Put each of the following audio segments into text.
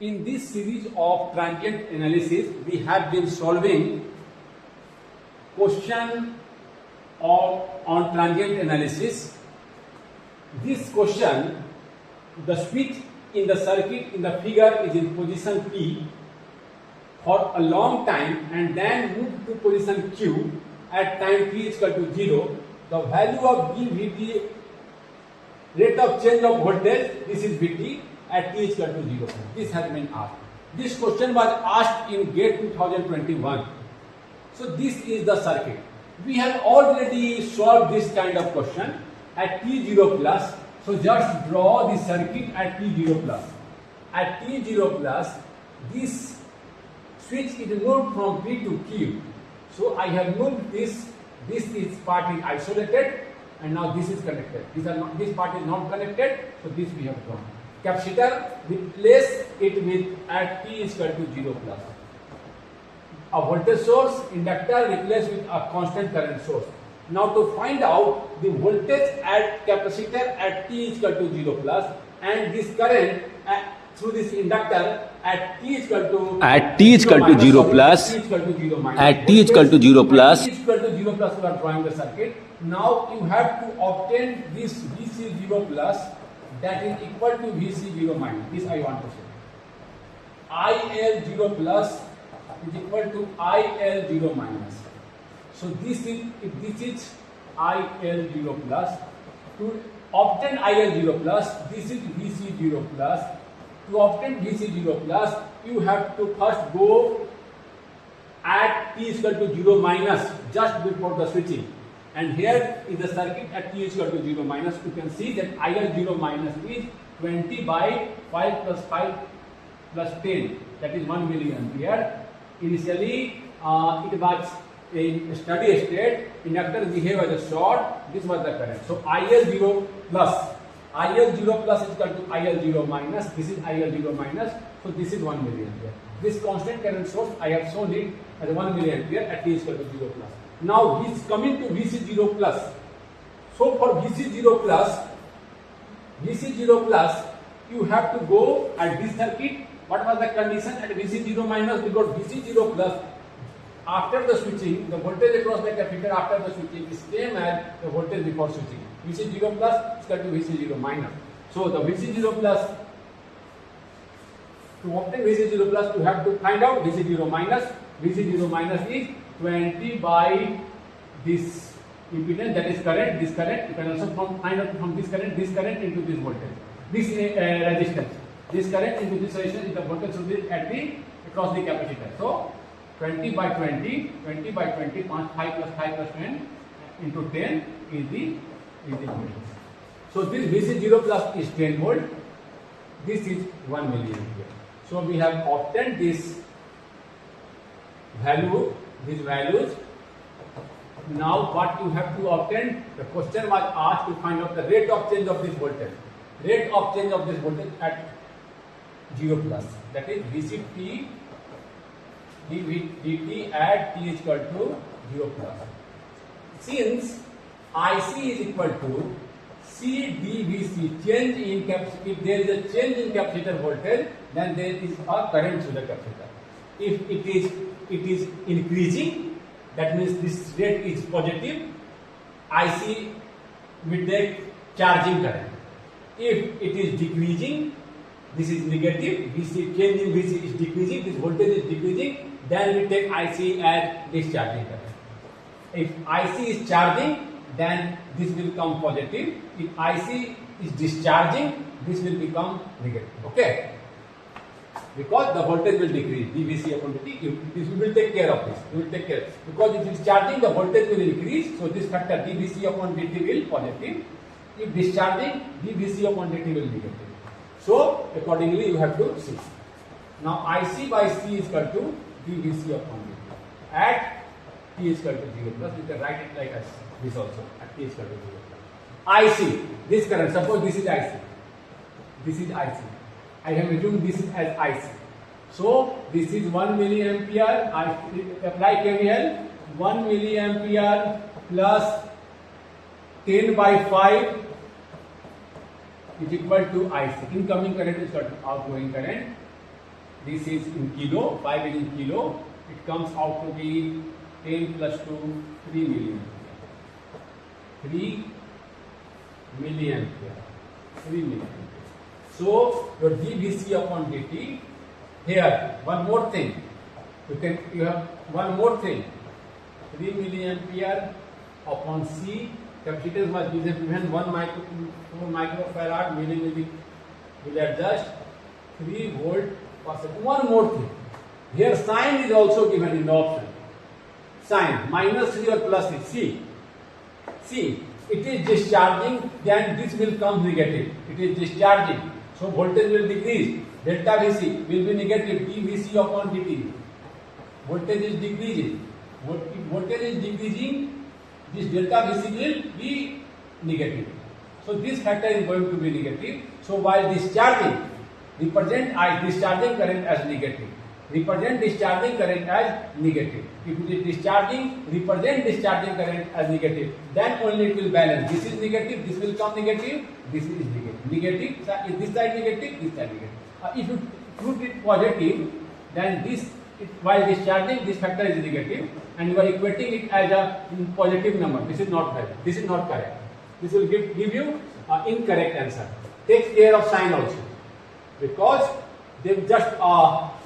In this series of transient analysis, we have been solving question on transient analysis. This question, the switch in the circuit in the figure is in position P for a long time and then move to position Q at time t is equal to 0. The value of dVt, rate of change of voltage, this is Vt at t is equal to 0. This has been asked. This question was asked in GATE 2021. So this is the circuit. We have already solved this kind of question at t0 plus. So just draw the circuit at t0 plus. At t0 plus, this switch is moved from P to Q. So I have moved this. This is part is isolated, and now this is connected. This part is not connected. So this we have drawn. Capacitor, replace it with at t is equal to 0 plus. A voltage source, inductor, replace with a constant current source. Now to find out the voltage at capacitor at t is equal to 0 plus and this current through this inductor at t is equal to 0 plus, at t is equal to 0 plus, t is equal to 0 plus, we are drawing the circuit. Now you have to obtain this Vc0 plus that is equal to Vc0 minus. This I want to say. IL0 plus is equal to IL0 minus. So this is IL0 plus. To obtain IL0 plus, this is Vc0 plus. To obtain Vc0 plus, you have to first go at t is equal to 0 minus just before the switching. And here is the circuit at t is equal to 0 minus. You can see that IL0 minus is 20 by 5 plus 5 plus 10. That is 1 milliampere. Initially, it was in steady state. Inductor behave as a short. This was the current. So IL0 plus. IL0 plus is equal to IL0 minus. This is IL0 minus. So this is 1 milliampere. This constant current source, I have shown it as 1 milliampere at t is equal to 0 plus. Now he is coming to Vc0 plus. So for Vc0 plus, you have to go at this circuit. What was the condition at Vc0 minus? Because Vc0 plus, after the switching, the voltage across the capacitor after the switching is same as the voltage before switching. Vc0 plus is equal to Vc0 minus. So the Vc0 plus, to obtain Vc0 plus, you have to find out Vc0 minus. Vc0 minus is 20 by this impedance, that is current, this current. You can also find out from this current into this voltage, this resistance. This current into this resistance is the voltage should be at the across the capacitor. So 20 by 20, 5 plus 5 plus 10 into 10 is the voltage. So this Vc0 plus is 10 volt. This is 1 milliampere. So we have obtained this value, these values. Now what you have to obtain? The question was asked to find out the rate of change of this voltage. Rate of change of this voltage at 0 plus. That is Vct dt at t is equal to 0 plus. Since Ic is equal to C dVc, change in capacitor. If there is a change in capacitor voltage, then there is a current through the capacitor. If it is increasing, that means this rate is positive. Ic will take charging current. If it is decreasing, this is negative. Vc, change in Vc is decreasing. This voltage is decreasing. Then we take Ic as discharging current. If Ic is charging, then this will become positive. If Ic is discharging, this will become negative. Okay? Because the voltage will decrease, dVc upon dt. This will take care of this. We will take care. Because if it is charging, the voltage will increase. So this factor dVc upon dt will positive. If discharging, dVc upon dt will negative. So accordingly, you have to see. Now Ic by C is equal to dVc upon dt at t is equal to 0 plus. You can write it like this also at t is equal to 0 plus. Ic, this current. Suppose this is Ic. This is Ic. I have assumed this is as Ic. So this is 1 milliampere. I apply KVL. 1 milliampere plus 10 by 5 is equal to Ic. Incoming current is equal to outgoing current. This is in kilo, 5 is in kilo. It comes out to be 10 plus 2, 3 milliampere. 3 milliampere. 3 milliampere. So your dVc upon dt. Here, one more thing. You have one more thing. 3 milliampere upon C. Capacitor was given 4 microfarad, milli will adjust 3 volt per second. One more thing. Here sign is also given in the option. Sign minus 3 or plus 3. See, it is discharging, then this will come negative. It is discharging. So voltage will decrease. Delta Vc will be negative. dVc upon dt. Voltage is decreasing. If voltage is decreasing, this delta Vc will be negative. So this factor is going to be negative. So while discharging, represent discharging current as negative. Represent discharging current as negative. If it is discharging, represent discharging current as negative. Then only it will balance. This is negative, this will come negative, this is negative. Negative, this side negative, this side negative. If you put it positive, then while discharging, this factor is negative, and you are equating it as a positive number. This is not correct. This is not correct. This will give you incorrect answer. Take care of sign also, because they just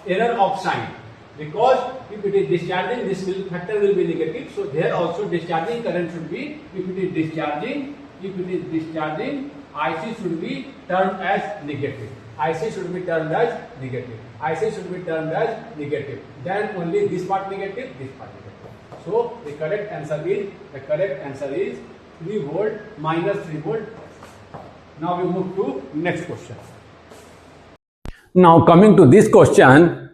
error of sign. Because if it is discharging, this factor will be negative. So there also discharging current should be. If it is discharging, IC should be turned as negative. IC should be turned as negative. IC should be turned as negative. Then only this part negative, this part negative. So the correct answer is 3 volt minus 3 volt. Now we move to next question. Now coming to this question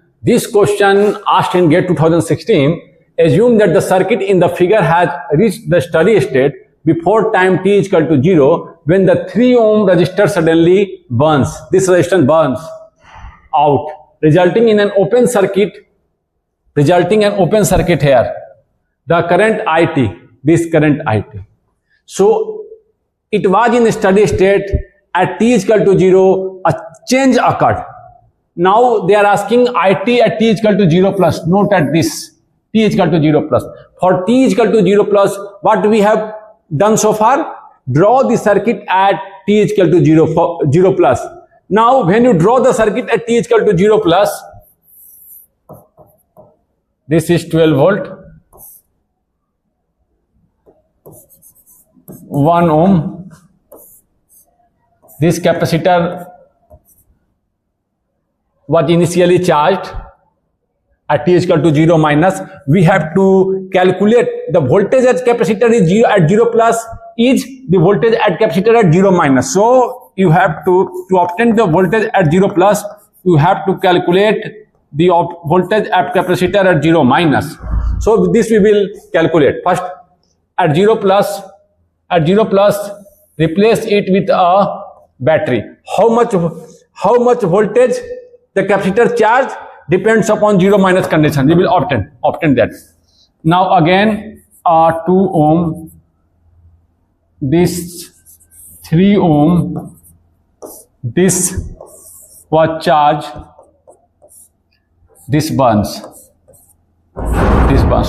asked in GATE 2016, assume that the circuit in the figure has reached the steady state before time t is equal to 0 when the 3 ohm resistor suddenly burns. This resistance burns out, resulting in an open circuit here. The current IT, this current IT. So it was in a steady state. At t is equal to 0, a change occurred. Now they are asking IT at t is equal to 0 plus. Note at this, t is equal to 0 plus. For t is equal to 0 plus, what we have done so far? Draw the circuit at t is equal to 0 plus. Now when you draw the circuit at t is equal to 0 plus, this is 12 volt, 1 ohm, this capacitor was initially charged at t is equal to 0 minus. We have to calculate the voltage at capacitor is 0 at 0 plus is the voltage at capacitor at 0 minus. So you have to obtain the voltage at 0 plus, you have to calculate the voltage at capacitor at 0 minus. So this we will calculate. First at 0 plus, replace it with a battery. How much voltage the capacitor charge depends upon 0 minus condition. We will obtain that. Now again 2 ohm, this 3 ohm, this was charged, this burns,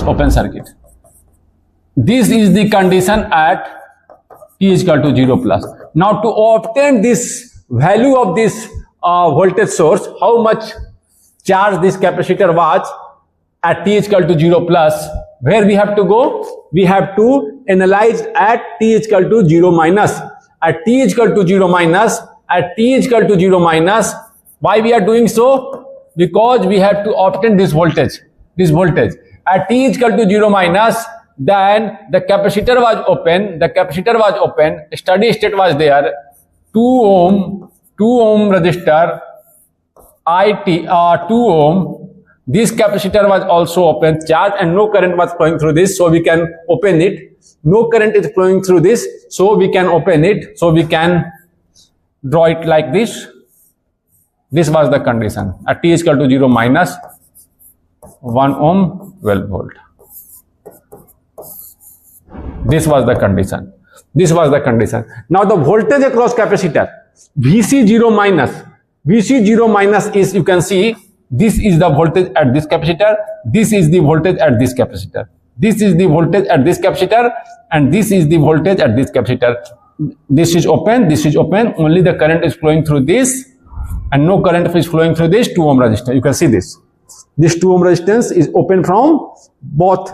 open circuit. This is the condition at t is equal to 0 plus. Now to obtain this value of this voltage source, how much charge this capacitor was at t is equal to 0 plus, where we have to go? We have to analyze at t is equal to 0 minus. At t is equal to 0 minus, why we are doing so? Because we have to obtain this voltage. At t is equal to 0 minus, then the capacitor was open, steady state was there, 2 ohm resistor, 2 ohm, this capacitor was also open, charged, and no current was flowing through this, so we can open it. No current is flowing through this, so we can open it, so we can draw it like this. This was the condition. At t is equal to 0 minus, 1 ohm, 12 volt. This was the condition. Now the voltage across capacitor, VC0 minus is, you can see, this is the voltage at this capacitor, this is the voltage at this capacitor, this is the voltage at this capacitor, and this is the voltage at this capacitor. This is open, only the current is flowing through this, and no current is flowing through this 2 ohm resistor. You can see this. This 2 ohm resistance is open from both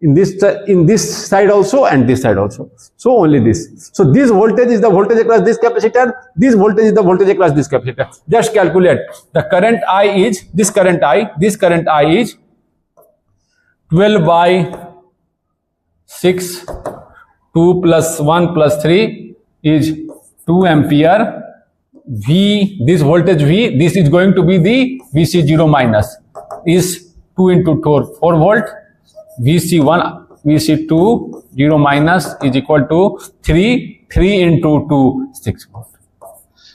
in this side also and this side also. So only this. So this voltage is the voltage across this capacitor. This voltage is the voltage across this capacitor. Just calculate. The current I is this current I is 12 by 6. 2 plus 1 plus 3 is 2 ampere. V, this voltage V, this is going to be the VC0 minus, is 2 into 4 volt. VC1, VC2, 0 minus is equal to 3 into 2, 6 volt.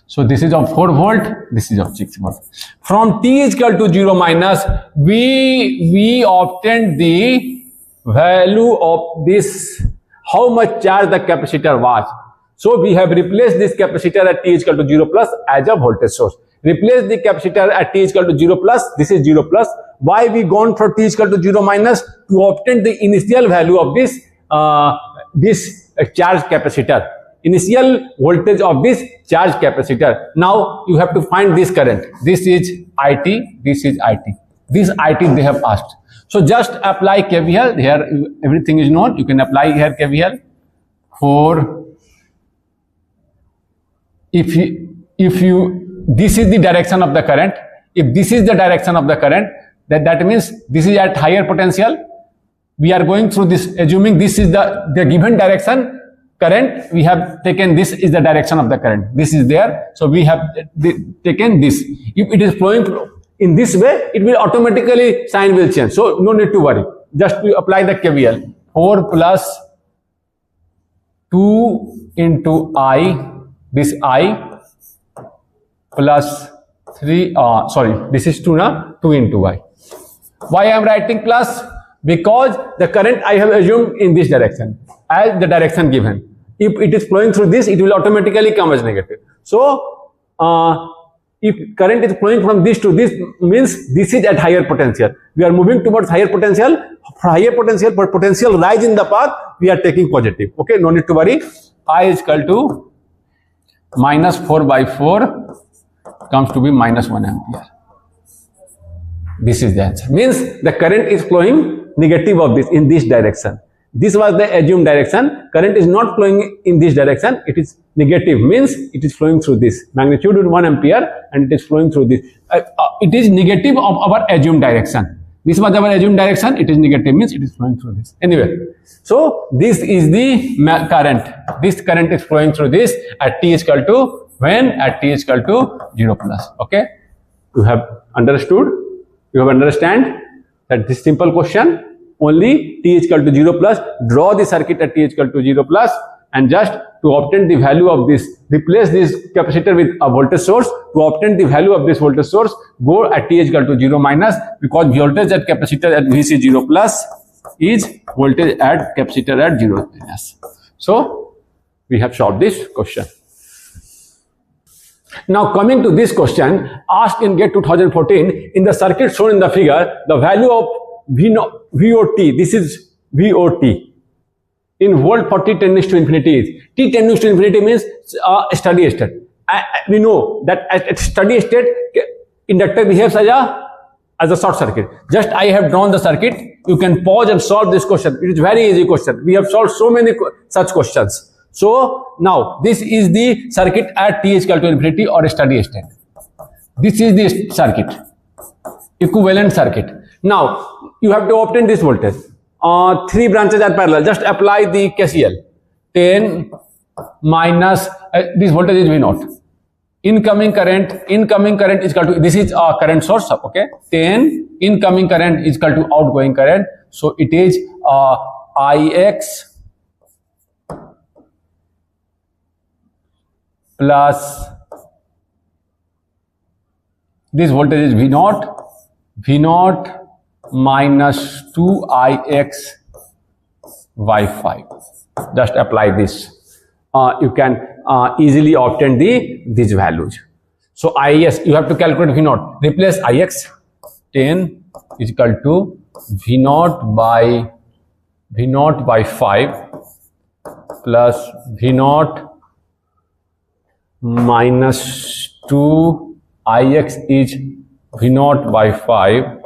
So this is of 4 volt, this is of 6 volt. From t is equal to 0 minus, we obtained the value of this, how much charge the capacitor was. So we have replaced this capacitor at t is equal to 0 plus as a voltage source. Replace the capacitor at t is equal to 0 plus, this is 0 plus. Why we gone for t is equal to 0 minus? To obtain the initial value of this charge capacitor, initial voltage of this charge capacitor. Now you have to find this current. This is IT, this is IT. This IT they have asked. So just apply KVL here. Everything is known. You can apply here KVL for if you this is the direction of the current. If this is the direction of the current, that means this is at higher potential. We are going through this, assuming this is the given direction current. We have taken this is the direction of the current. This is there. So we have taken this. If it is flowing in this way, it will automatically sign will change. So no need to worry. Just to apply the KVL. 4 plus 2 into I, this I plus 3, this is 2 now, 2 into I. Why I am writing plus? Because the current I have assumed in this direction as the direction given. If it is flowing through this, it will automatically come as negative. So if current is flowing from this to this, means this is at higher potential. We are moving towards higher potential. For higher potential, for potential rise in the path, we are taking positive. Okay, no need to worry. I is equal to minus 4 by 4 comes to be minus 1 ampere. This is the answer. Means the current is flowing negative of this in this direction. This was the assumed direction. Current is not flowing in this direction. It is negative. Means it is flowing through this. Magnitude is 1 ampere and it is flowing through this. It is negative of our assumed direction. This was our assumed direction. It is negative. Means it is flowing through this. Anyway, so this is the current. This current is flowing through this at t is equal to when? At t is equal to 0 plus. Okay. You have understood? You have understand that this simple question, only t is equal to 0 plus, draw the circuit at t is equal to 0 plus, and just to obtain the value of this, replace this capacitor with a voltage source. To obtain the value of this voltage source, go at t is equal to 0 minus, because voltage at capacitor at VC 0 plus is voltage at capacitor at 0 minus. So we have solved this question. Now coming to this question, asked in GATE 2014, in the circuit shown in the figure, the value of VOT, this is VOT, in volt for t tends to infinity is, t tends to infinity means steady state. We know that at steady state, inductor behaves as a short circuit. Just I have drawn the circuit. You can pause and solve this question. It is very easy question. We have solved so many such questions. So now this is the circuit at t is equal to infinity or steady state. This is the circuit, equivalent circuit. Now you have to obtain this voltage. 3 branches are parallel. Just apply the KCL. 10 minus this voltage is V0. Incoming current is equal to, this is a current source. Okay, 10 incoming current is equal to outgoing current. So it is Ix plus this voltage is V0 minus 2Ix by 5. Just apply this. You can easily obtain these values. So Is, you have to calculate V naught. Replace Ix. 10 is equal to V naught by 5 plus V naught minus 2. Ix is V naught by 5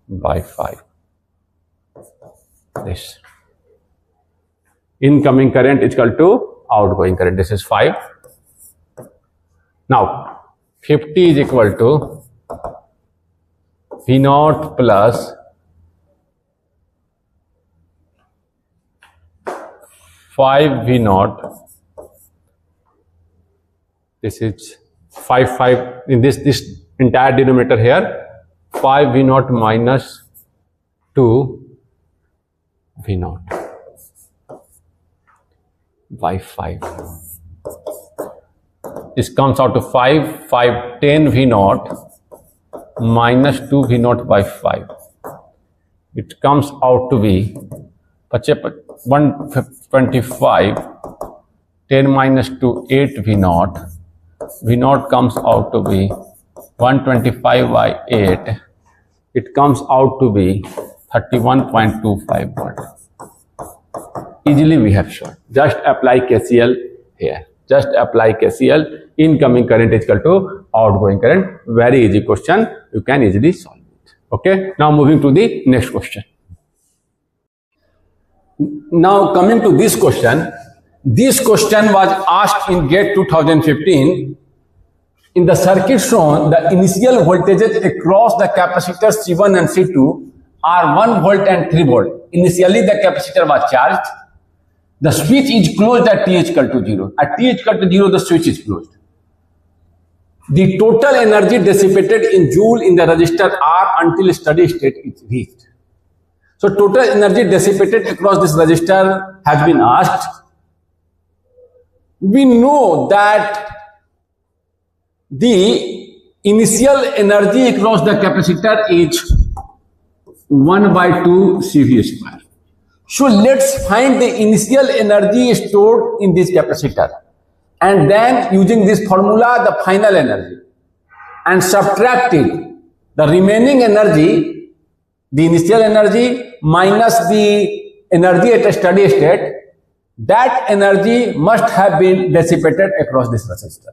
by 5. This incoming current is equal to outgoing current. This is 5. Now 50 is equal to V naught plus 5 V naught. This is 5 in this entire denominator here. 5 V naught minus 2 V naught by 5. This comes out to 10 V naught minus 2 V naught by 5. It comes out to be 125. 10 minus 2, 8 V naught. V naught comes out to be 125 by 8. It comes out to be 31.25 volt. Easily we have shown. Just apply KCL here. Just apply KCL. Incoming current is equal to outgoing current. Very easy question. You can easily solve it. Okay. Now moving to the next question. Now coming to this question. This question was asked in GATE 2015. In the circuit shown, the initial voltages across the capacitors C1 and C2 are 1 volt and 3 volt. Initially the capacitor was charged. The switch is closed at t is equal to 0. At t is equal to 0, the switch is closed. The total energy dissipated in joule in the resistor R until steady state is reached. So total energy dissipated across this resistor has been asked. We know that the initial energy across the capacitor is 1 by 2 CV square. So let's find the initial energy stored in this capacitor, and then using this formula the final energy, and subtracting the remaining energy, the initial energy minus the energy at a steady state. That energy must have been dissipated across this resistor.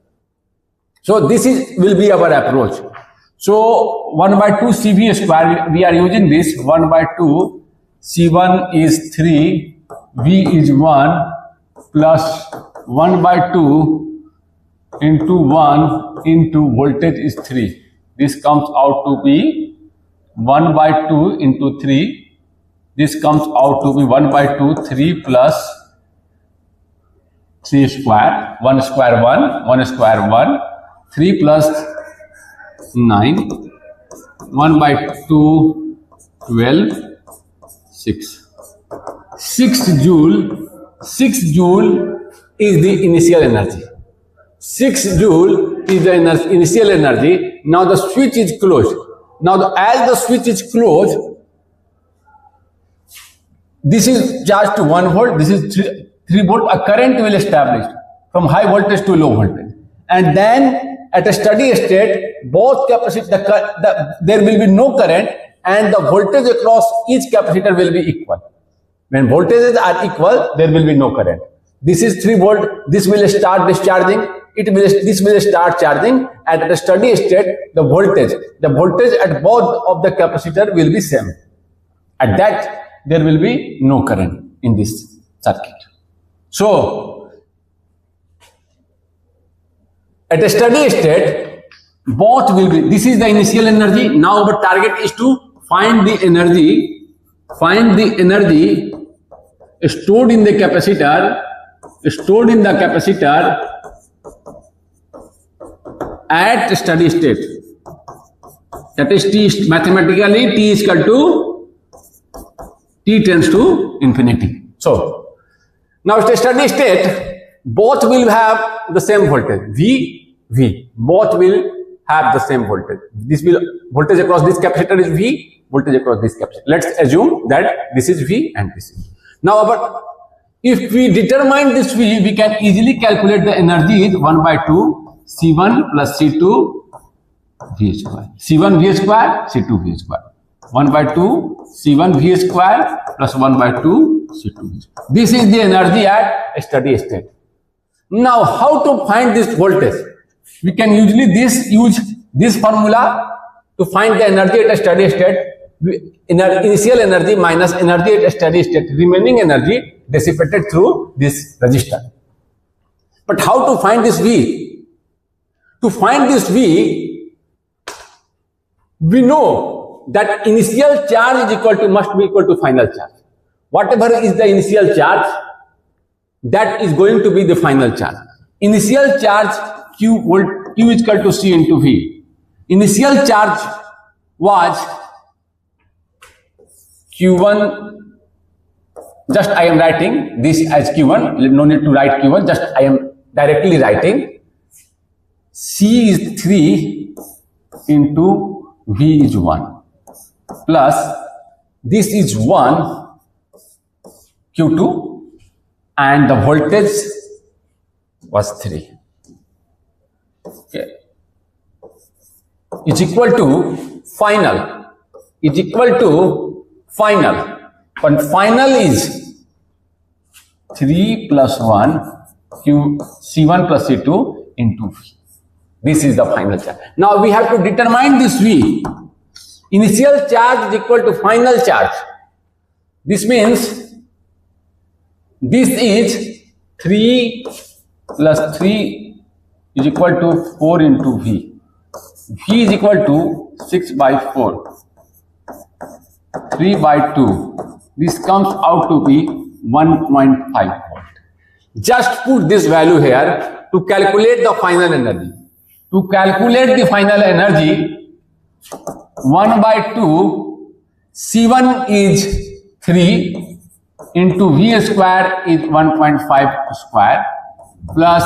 So this will be our approach. So 1 by 2 CV square, we are using this 1 by 2, C1 is 3, V is 1 plus 1 by 2 into 1 into voltage is 3. This comes out to be 1 by 2 into 3. This comes out to be 1 by 2, 3 plus 3 square, 1 square 1, 1 square 1, 3 plus 9, 1 by 2, 12, 6. 6 joule is the initial energy. 6 joule is the initial energy. Now the switch is closed. Now as the switch is closed, this is charged to 1 volt, this is 3 volt. A current will establish from high voltage to low voltage. And then at a steady state, both capacitors, there will be no current, and the voltage across each capacitor will be equal. When voltages are equal, there will be no current. This is 3 volt, this will start discharging, this will start charging, and at a steady state, the voltage at both of the capacitor will be same. At that, there will be no current in this circuit. So, at a steady state, both will be, this is the initial energy. Now our target is to find the energy stored in the capacitor, at steady state. That is T, mathematically T is equal to, T tends to infinity. So, now at a steady state, both will have the same voltage, V. Both will have the same voltage. This will, voltage across this capacitor is V, voltage across this capacitor. Let's assume that this is V and this is V. Now, if we determine this V, we can easily calculate the energy is 1 by 2 C1 plus C2 V square. C1 V square, C2 V square. 1 by 2 C1 V square plus 1 by 2 C2 V square. This is the energy at steady state. Now, how to find this voltage? We can usually use this formula to find the energy at a steady state. Initial energy minus energy at a steady state, remaining energy dissipated through this resistor. But how to find this V? To find this V, we know that initial charge is must be equal to final charge. Whatever is the initial charge, that is going to be the final charge. Initial charge Q is equal to C into V. Initial charge was Q1, just I am writing this as Q1, no need to write Q1, just I am directly writing. C is 3 into V is 1 plus this is 1 Q2 and the voltage was 3. Okay. Is equal to final. Is equal to final. But final is 3 plus 1 Q C1 plus C2 into V. This is the final charge. Now we have to determine this V. Initial charge is equal to final charge. This means this is 3 plus 3 is equal to 4 into V. V is equal to 6 by 4. 3 by 2. This comes out to be 1.5 volt. Just put this value here to calculate the final energy. To calculate the final energy, 1 by 2, C1 is 3 into V square is 1.5 square plus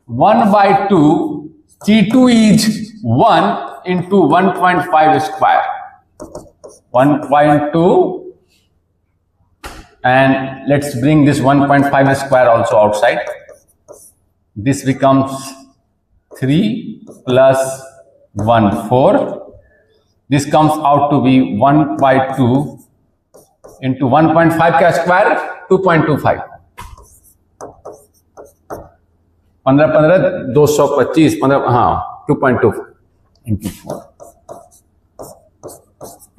1 by 2, C2 is 1 into 1.5 square. 1.2 and let's bring this 1.5 square also outside. This becomes 3 plus 1, 4. This comes out to be 1 by 2 into 1.5 का square 2.25. 15 15 225 15 हाँ 2.2 into 4.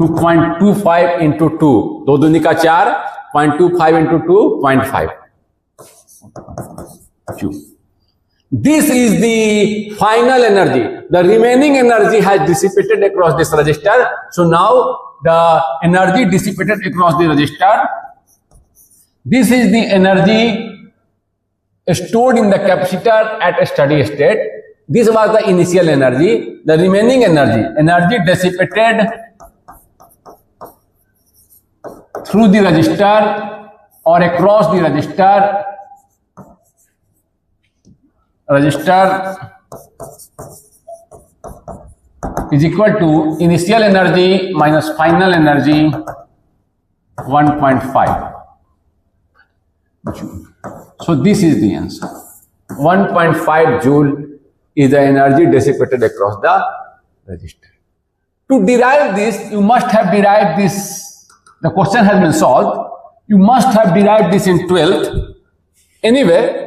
2.25 into 2 दो दूनी का 4 0.25 into 2 0.5 Q. This is the final energy. The remaining energy has dissipated across this resistor. So now the energy dissipated across the resistor. This is the energy stored in the capacitor at a steady state. This was the initial energy. The remaining energy dissipated through the resistor or across the resistor is equal to initial energy minus final energy 1.5 joule. So this is the answer. 1.5 joule is the energy dissipated across the resistor. To derive this, you must have derived this. The question has been solved. You must have derived this in 12th. Anyway,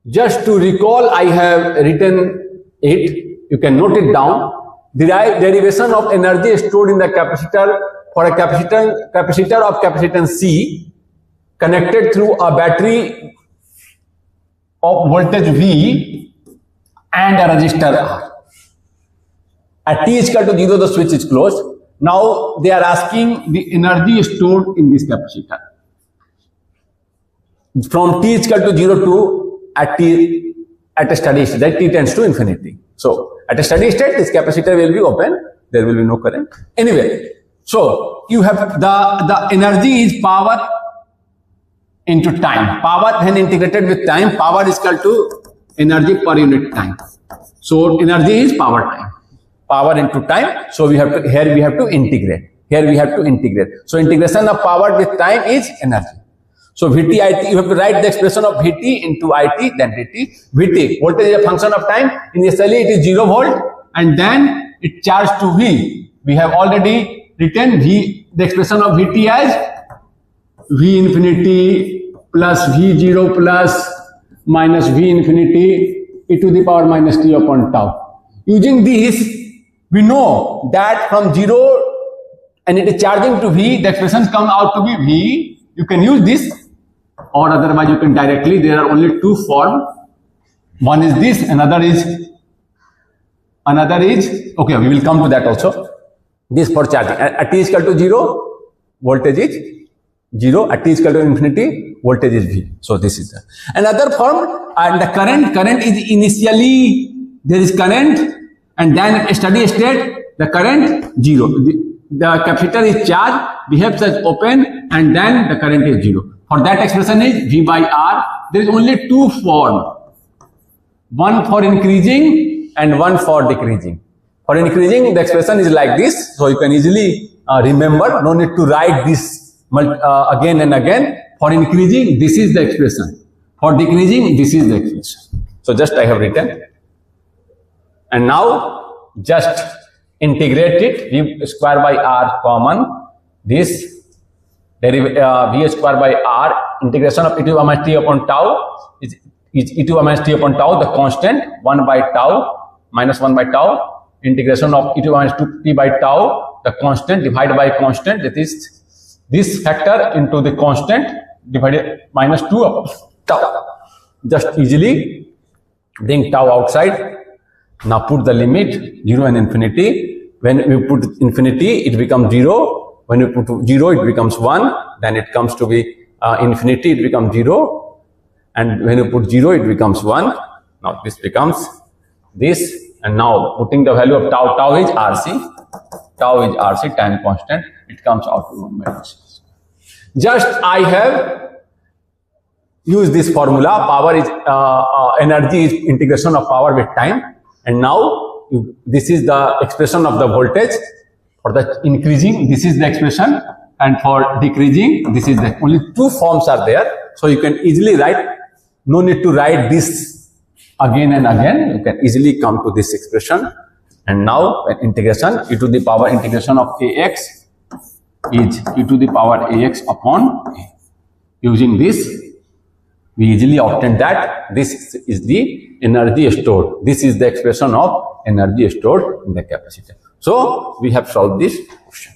just to recall, I have written it. You can note it down. Derivation of energy stored in the capacitor for a capacitor of capacitance C connected through a battery of voltage V and a resistor R. At t is equal to 0, the switch is closed. Now they are asking the energy stored in this capacitor. From t is equal to 0 to at a steady state, that t tends to infinity. So at a steady state, this capacitor will be open. There will be no current. Anyway, so you have the energy is power into time. Power when integrated with time, power is equal to energy per unit time. So energy is power time. Power into time. So we have to integrate. Here we have to integrate. So integration of power with time is energy. So Vt, It, you have to write the expression of Vt into It, then Dt. Vt, voltage is a function of time. Initially it is 0 volt and then it charged to V. We have already written V, the expression of Vt as V infinity plus V0 plus minus V infinity e to the power minus t upon tau. Using this, we know that from 0 and it is charging to V, the expressions come out to be V. You can use this, or otherwise you can directly, there are only two forms. One is this, another is, okay, we will come to that also. This for charging. At t is equal to 0, voltage is 0. At t is equal to infinity, voltage is V. So this is the another form. And the current is initially, there is current, and then at steady state, the current 0. The capacitor is charged, behaves as open, and then the current is 0. For that expression is V by R. There is only two forms. One for increasing and one for decreasing. For increasing, the expression is like this. So you can easily remember. No need to write this again and again. For increasing, this is the expression. For decreasing, this is the expression. So just I have written. And now just integrate it, V square by R common, this V square by R, integration of e to the minus t upon tau is e to the minus t upon tau, the constant 1 by tau minus 1 by tau, integration of e to the minus 2t by tau, the constant divided by constant, that is this factor into the constant divided minus 2 upon tau. Just easily bring tau outside. Now put the limit 0 and infinity. When we put infinity, it becomes 0. When we put 0, it becomes 1. Then it comes to be infinity, it becomes 0. And when you put 0, it becomes 1. Now this becomes this. And now putting the value of tau, tau is RC. Tau is RC, time constant. It comes out to 1 by 6. Just I have used this formula. Power is, energy is integration of power with time. And now this is the expression of the voltage. For the increasing, this is the expression, and for decreasing, this is the only two forms are there. So you can easily write. No need to write this again and again. You can easily come to this expression. And now an integration e to the power integration of ax is e to the power ax upon a. Using this, we easily obtain that this is the energy stored. This is the expression of energy stored in the capacitor. So we have solved this question.